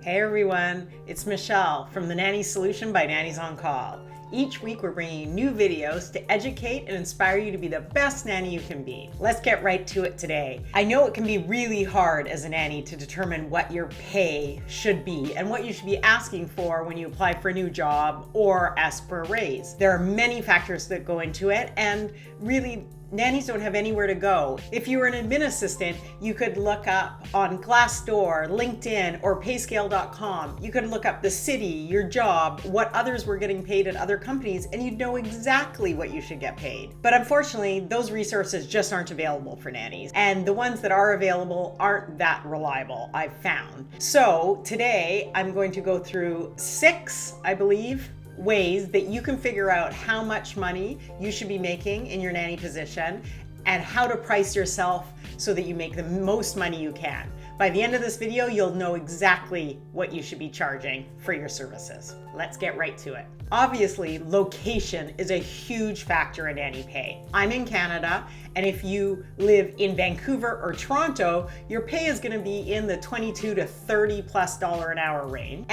Hey everyone, it's Michelle from the Nanny Solution by Nannies on Call. Each week we're bringing new videos to educate and inspire you to be the best nanny you can be. Let's get right to it today. I know it can be really hard as a nanny to determine what your pay should be and what you should be asking for when you apply for a new job or ask for a raise. There are many factors that go into it, and really nannies don't have anywhere to go. If you were an admin assistant, you could look up on Glassdoor, LinkedIn, or payscale.com. You could look up the city, your job, what others were getting paid at other companies, and you'd know exactly what you should get paid. But unfortunately, those resources just aren't available for nannies. And the ones that are available aren't that reliable, I've found. So today, I'm going to go through 6, I believe, ways that you can figure out how much money you should be making in your nanny position and how to price yourself so that you make the most money you can. By the end of this video, you'll know exactly what you should be charging for your services. Let's get right to it. Obviously, location is a huge factor in nanny pay. I'm in Canada, and if you live in Vancouver or Toronto, your pay is going to be in the $22 to $30+ an hour range.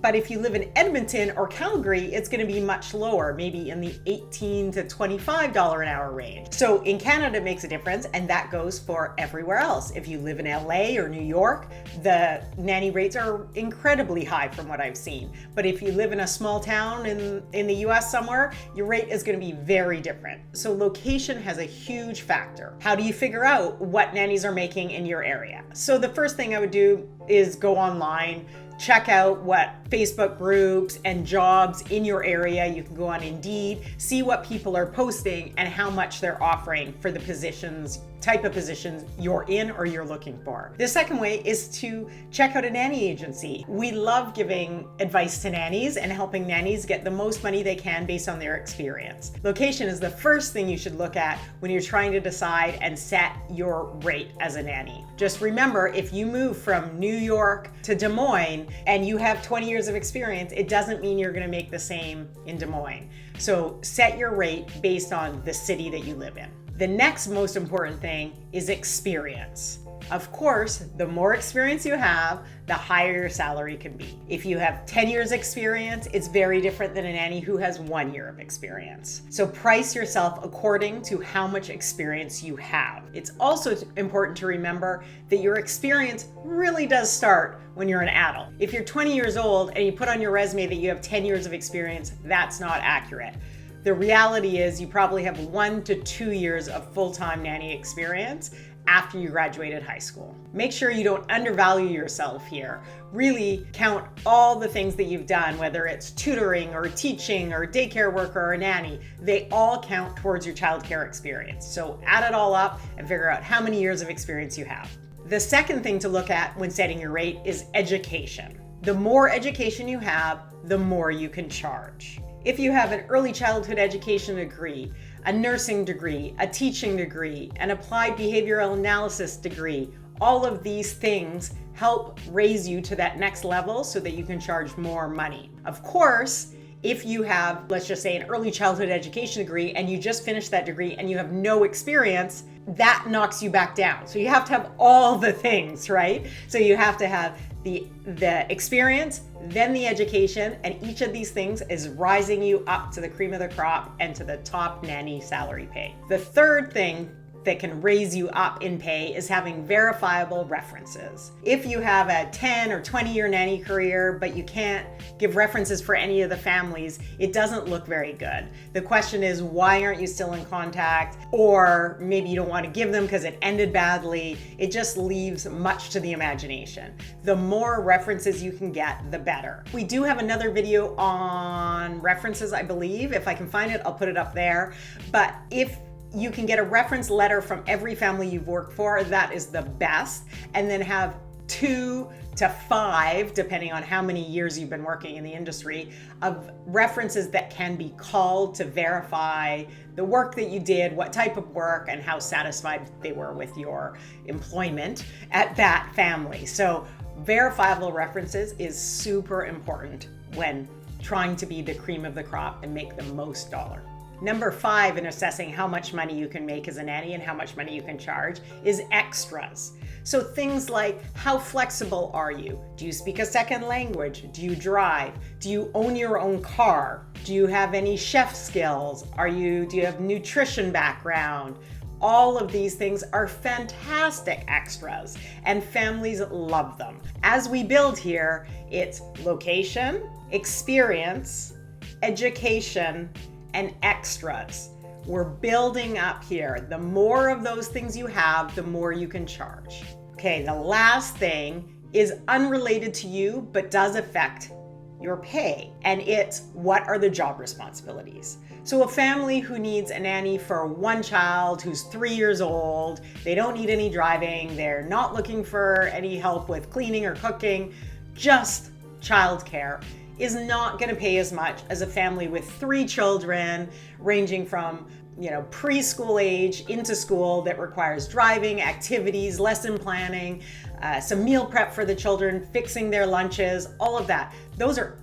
But if you live in Edmonton or Calgary, it's going to be much lower, maybe in the $18 to $25 an hour range. So in Canada, it makes a difference, and that goes for everywhere else. If you live in LA or New York, the nanny rates are incredibly high from what I've seen. But if you live in a small town in the US somewhere, your rate is going to be very different. So location has a huge factor. How do you figure out what nannies are making in your area? So the first thing I would do is go online, check out what Facebook groups and jobs in your area. You can go on Indeed, see what people are posting and how much they're offering for the type of positions you're in or you're looking for. The second way is to check out a nanny agency. We love giving advice to nannies and helping nannies get the most money they can based on their experience. Location is the first thing you should look at when you're trying to decide and set your rate as a nanny. Just remember, if you move from New York to Des Moines and you have 20 years of experience, it doesn't mean you're going to make the same in Des Moines. So set your rate based on the city that you live in. The next most important thing is experience. Of course, the more experience you have, the higher your salary can be. If you have 10 years experience, it's very different than a nanny who has 1 year of experience. So price yourself according to how much experience you have. It's also important to remember that your experience really does start when you're an adult. If you're 20 years old and you put on your resume that you have 10 years of experience, that's not accurate. The reality is you probably have 1 to 2 years of full-time nanny experience after you graduated high school. Make sure you don't undervalue yourself here. Really count all the things that you've done, whether it's tutoring or teaching or daycare worker or a nanny. They all count towards your childcare experience. So add it all up and figure out how many years of experience you have. The second thing to look at when setting your rate is education. The more education you have, the more you can charge. If you have an early childhood education degree, a nursing degree, a teaching degree, an applied behavioral analysis degree, all of these things help raise you to that next level so that you can charge more money. Of course, if you have, let's just say, an early childhood education degree and you just finished that degree and you have no experience, that knocks you back down. So you have to have all the things, right? So you have to have the experience, then the education, and each of these things is rising you up to the cream of the crop and to the top nanny salary pay. The third thing that can raise you up in pay is having verifiable references. If you have a 10 or 20 year nanny career, but you can't give references for any of the families, it doesn't look very good. The question is, why aren't you still in contact? Or maybe you don't want to give them because it ended badly. It just leaves much to the imagination. The more references you can get, the better. We do have another video on references, I believe. If I can find it, I'll put it up there. But if you can get a reference letter from every family you've worked for, that is the best. And then have 2 to 5, depending on how many years you've been working in the industry, of references that can be called to verify the work that you did, what type of work, and how satisfied they were with your employment at that family. So verifiable references is super important when trying to be the cream of the crop and make the most dollar. Number 5 in assessing how much money you can make as a nanny and how much money you can charge is extras. So things like, how flexible are you? Do you speak a second language? Do you drive? Do you own your own car? Do you have any chef skills? Do you have nutrition background? All of these things are fantastic extras, and families love them. As we build here, it's location, experience, education, and extras. We're building up here. The more of those things you have, the more you can charge. Okay, the last thing is unrelated to you, but does affect your pay, and it's what are the job responsibilities. So a family who needs a nanny for one child who's 3 years old, they don't need any driving, they're not looking for any help with cleaning or cooking, just childcare, is not going to pay as much as a family with 3 children ranging from preschool age into school that requires driving, activities, lesson planning, some meal prep for the children, fixing their lunches, all of that. Those are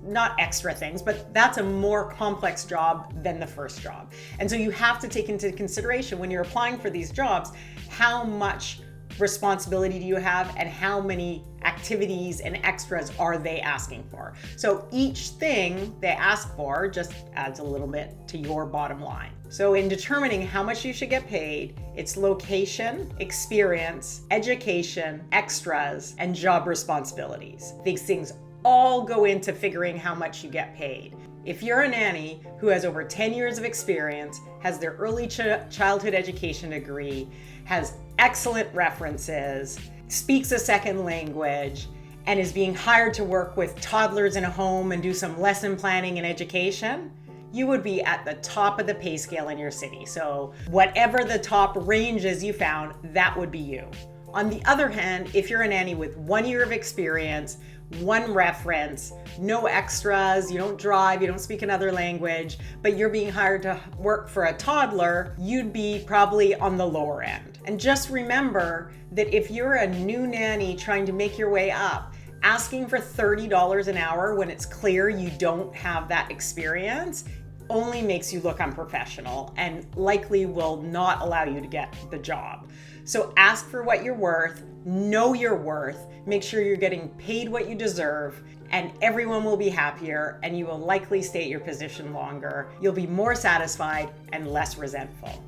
not extra things, but that's a more complex job than the first job. And so you have to take into consideration when you're applying for these jobs, how much responsibility do you have and how many activities and extras are they asking for. So each thing they ask for just adds a little bit to your bottom line. So in determining how much you should get paid, it's location, experience, education, extras, and job responsibilities. These things all go into figuring how much you get paid. If you're a nanny who has over 10 years of experience, has their early childhood education degree, has excellent references, speaks a second language, and is being hired to work with toddlers in a home and do some lesson planning and education, you would be at the top of the pay scale in your city. So whatever the top ranges you found, that would be you. On the other hand, if you're a nanny with 1 year of experience, 1 reference, no extras, you don't drive, you don't speak another language, but you're being hired to work for a toddler, you'd be probably on the lower end. And just remember that if you're a new nanny trying to make your way up, asking for $30 an hour when it's clear you don't have that experience only makes you look unprofessional and likely will not allow you to get the job. So ask for what you're worth, know your worth, make sure you're getting paid what you deserve, and everyone will be happier and you will likely stay at your position longer. You'll be more satisfied and less resentful.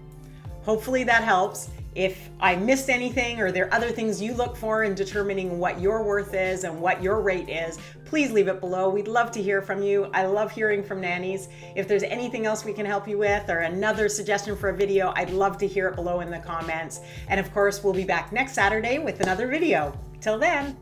Hopefully that helps. If I missed anything or there are other things you look for in determining what your worth is and what your rate is, please leave it below. We'd love to hear from you. I love hearing from nannies. If there's anything else we can help you with or another suggestion for a video, I'd love to hear it below in the comments. And of course, we'll be back next Saturday with another video. Till then.